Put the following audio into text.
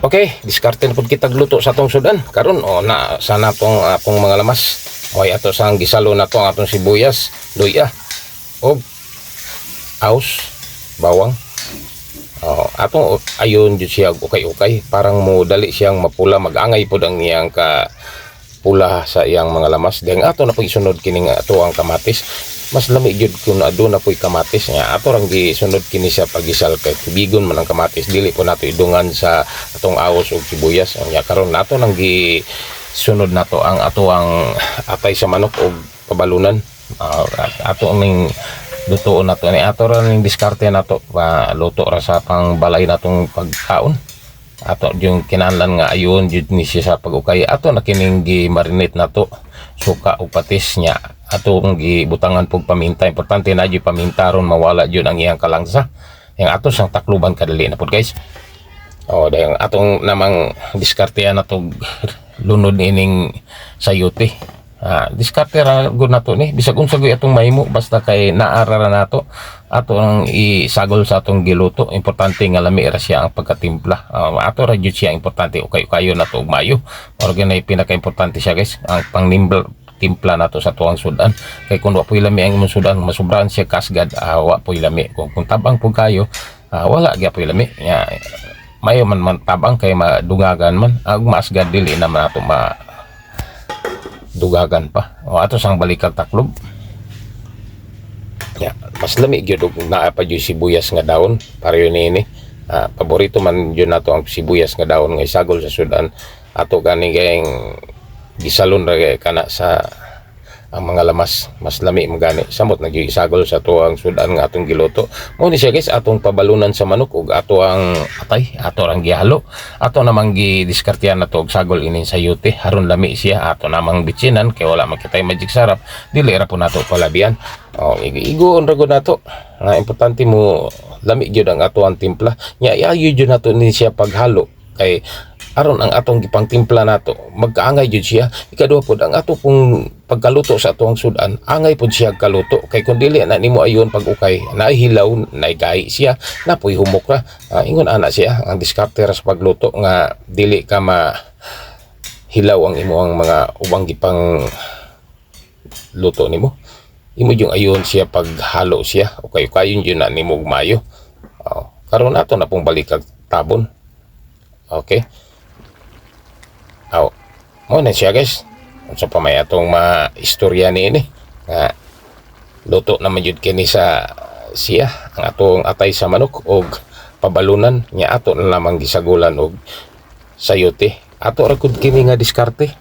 Okay, diskarte na pud kita gluto sa atong sudan. Karon na sana tong atong mga lamas. Oy ato sang gisalo na to ang atong sibuyas, luya, og aus, bawang. Atong ayon jud siya ukay-ukay, parang mo dali siyang mapula, mag-angay pud ang iyang ka pula sa iyang mga lamas. Deng ato na pag-isunod kining ato ang kamatis. Mas lami gyud kun aduna po'y kamatis nga ato rang gisunod kini sa pagisal kay tubigon man ang kamatis, dili po nato idungan sa atong awos ug sibuyas. Nya karon nato nang gisunod nato ang ato ang atay sa manok ug pabalunan. Ato ning lutoon nato ni ato ra ning diskarte nato pa luto ra sa pang balay natong pagkaon. Ato yung kinahanglan nga ayon jud ni siya sa pag-ukay. Ato na kining gi-marinate nato suka ug patis nya atong gibutangan pug paminta. Importante na jud paminta ron mawala jud ang iyang kalangsa. Yang ato sang takluban kadali na pud guys. Dahil atong namang diskartehan nato lunod ining sayote. Diskarte ra gud nato ni bisag unsa gyud atong mahimo basta kay naara ra nato ato ang isagol sa atong giluto. Importante nga lami ra siya ang pagkatimpla. Ato ra jud siya importante ukay-ukayo nato og mayo. Or ganay pinaka-importante siya guys ang timpla nato sa tuwang sudan. Kay kung wa po'y lami ang imong sudan masubrahan siya kasgad, wa po'y lami. Kung tabang po kayo, wala gyud po'y lami. Mayo man tabang kay madugagan man, ag maasgad dili na man ato dugagan pa. Ato sang balikag taklob. Mas lami gyud og naa pa jud sibuyas nga daon pareho niini. Paborito man jud nato ang sibuyas nga daon nga isagol sa sudan. Ato gani kayong gisalon ra kana sa ang mga lamas, mas lami magani samot nagisagol sa ato ang sudan nga atong giluto. Mo ni siya guys atong pabalunan sa manok ug ato ang atay, ato ang gihalo. Ato namang gidiskartehan nato og sagol inin sayote aron lami siya. Ato namang bitsinan kay wala makitay magic sarap, dili ra po nato palabian. Igoon ra gud nato nga importante mo lami gyud ang ato ang timpla nya. Ayo gyud nato ni siya paghalo kay aron ang atong gipangtimpla nato magkaangay jud siya. Ikaduha pod ang ato pong pagkaluto sa atong sudan, angay pod siya kaluto kay kun dili na nimo ayon pag-ukay naay hilaw naay gahi siya napoy humok ra. Ingon ana siya ang diskarte ra sa pagluto nga dili ka hilaw ang imo ang mga ubang gipang luto nimo. Imo yung ayon siya paghalo siya ukay-ukayon jud na nimo og mayo. Karon ato na pong balik tabon. Okay. Mo na siya guys. Unsa pa may atong istorya ni ini. Luto naman jud kini sa siya ang atong atay sa manok og pabalunan nya ato na lamang gisagulan og sayote. Ato ra gud kini nga diskarte.